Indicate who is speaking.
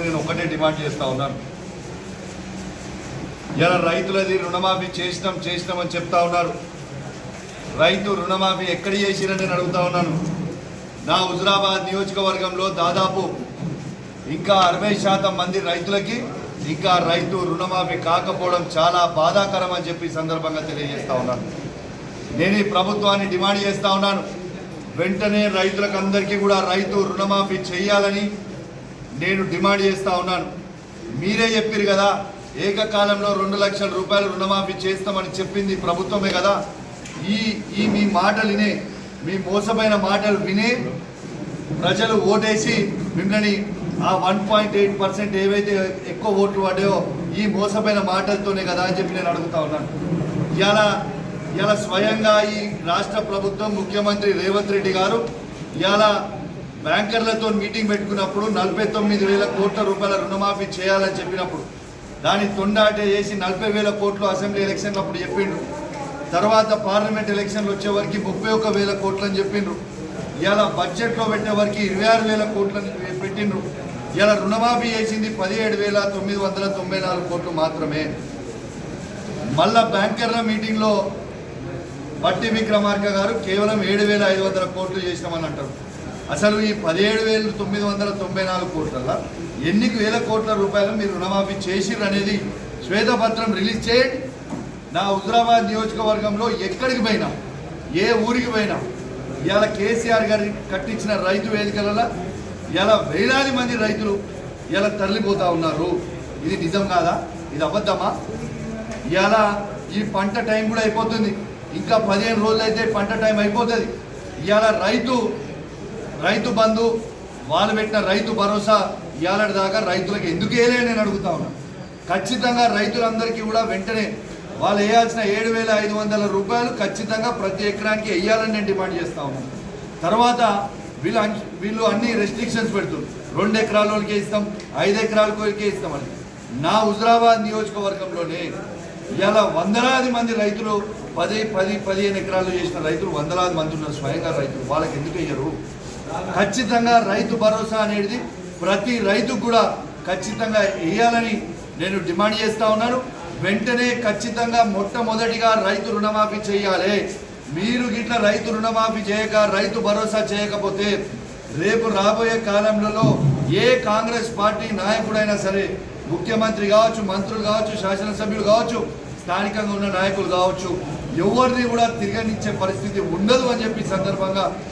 Speaker 1: నేను ఒకటే డిమాండ్ చేస్తా ఉన్నాను. ఇలా రైతులది రుణమాఫీ చేసినామని చెప్తా ఉన్నారు. రైతు రుణమాఫీ ఎక్కడ చేసిరని నేను అడుగుతా ఉన్నాను. నా హుజురాబాద్ నియోజకవర్గంలో దాదాపు ఇంకా 60% మంది రైతులకి ఇంకా రైతు రుణమాఫీ కాకపోవడం చాలా బాధాకరం అని చెప్పి సందర్భంగా తెలియజేస్తా ఉన్నాను. నేను ఈ ప్రభుత్వాన్ని డిమాండ్ చేస్తా ఉన్నాను. వెంటనే రైతులకు అందరికీ కూడా రైతు రుణమాఫీ చేయాలని నేను డిమాండ్ చేస్తా ఉన్నాను. మీరే చెప్పారు కదా, ఏకకాలంలో 2 లక్షల రూపాయలు రుణమాఫీ చేస్తామని చెప్పింది ప్రభుత్వమే కదా. ఈ మీ మాటలు వినే, మీ మోసమైన మాటలు వినే ప్రజలు ఓటేసి మిమ్మల్ని ఆ 1.8% ఏవైతే ఎక్కువ ఓట్లు పడ్డాయో ఈ మోసమైన మాటలతోనే కదా అని చెప్పి నేను అడుగుతా ఉన్నాను. ఇలా స్వయంగా ఈ రాష్ట్ర ప్రభుత్వం ముఖ్యమంత్రి రేవంత్ రెడ్డి గారు ఇలా బ్యాంకర్లతో మీటింగ్ పెట్టుకున్నప్పుడు 49,000 కోట్ల రూపాయల రుణమాఫీ చేయాలని చెప్పినప్పుడు దాన్ని తొండాటే చేసి 40,000 కోట్లు అసెంబ్లీ ఎలక్షన్లు అప్పుడు చెప్పిండ్రు. తర్వాత పార్లమెంట్ ఎలక్షన్లు వచ్చేవరకు 31,000 కోట్లు అని చెప్పిండ్రు. ఇలా బడ్జెట్లో పెట్టేవరకు 26,000 కోట్లని పెట్టిండ్రు. ఇలా రుణమాఫీ చేసింది 17,994 కోట్లు మాత్రమే. మళ్ళా బ్యాంకర్ల మీటింగ్లో బట్టి విక్రమార్క గారు కేవలం 7,500 కోట్లు చేసినామని అంటారు. అసలు ఈ 17,994 కోట్ల ఎన్ని వేల కోట్ల రూపాయలు మీరు రుణమాఫీ చేసిర్రు అనేది శ్వేతపత్రం రిలీజ్ చేయండి. నా హుజురాబాద్ నియోజకవర్గంలో ఎక్కడికి పోయినా, ఏ ఊరికి పోయినా ఇలా కేసీఆర్ గారి కట్టించిన రైతు వేదికలలో ఇలా వేలాది మంది రైతులు ఇలా తరలిపోతూ ఉన్నారు. ఇది నిజం కాదా? ఇది అబద్ధమా? ఇలా ఈ పంట టైం కూడా అయిపోతుంది. ఇంకా 15 రోజులు అయితే పంట టైం అయిపోతుంది. ఇవాళ రైతు బంధు వాళ్ళు పెట్టిన రైతు భరోసా ఇవాళ దాకా రైతులకు ఎందుకు వేయలే నేను అడుగుతా ఉన్నాను. ఖచ్చితంగా రైతులందరికీ కూడా వెంటనే వాళ్ళు వేయాల్సిన 7,500 రూపాయలు ఖచ్చితంగా ప్రతి ఎకరానికి వేయాలని నేను డిమాండ్ చేస్తా ఉన్నాను. తర్వాత వీళ్ళు అన్ని రెస్ట్రిక్షన్స్ పెడుతున్నారు. 2 ఎకరాల వాళ్ళకే ఇస్తాం, 5 ఎకరాల వాళ్ళకే ఇస్తామని. నా హుజురాబాద్ నియోజకవర్గంలోనే ఇలా వందలాది మంది రైతులు 10-15 ఎకరాలు చేసిన రైతులు వందలాది మంది ఉన్నారు. స్వయంగా రైతులు వాళ్ళకి ఎందుకు వేయరు? ఖచ్చితంగా రైతు భరోసా అనేది ప్రతి రైతుకు కూడా ఖచ్చితంగా వేయాలని నేను డిమాండ్ చేస్తా ఉన్నాను. వెంటనే ఖచ్చితంగా మొట్టమొదటిగా రైతు రుణమాఫీ చేయాలి. మీరు గిట్ల రైతు రుణమాఫీ చేయక రైతు భరోసా చేయకపోతే రేపు రాబోయే కాలంలో ఏ కాంగ్రెస్ పార్టీ నాయకుడైనా సరే, ముఖ్యమంత్రి కావచ్చు, మంత్రులు కావచ్చు, శాసనసభ్యులు కావచ్చు, స్థానికంగా ఉన్న నాయకులు కావచ్చు, ఎవరిని కూడా తిరగనిచ్చే పరిస్థితి ఉండదు అని చెప్పి సందర్భంగా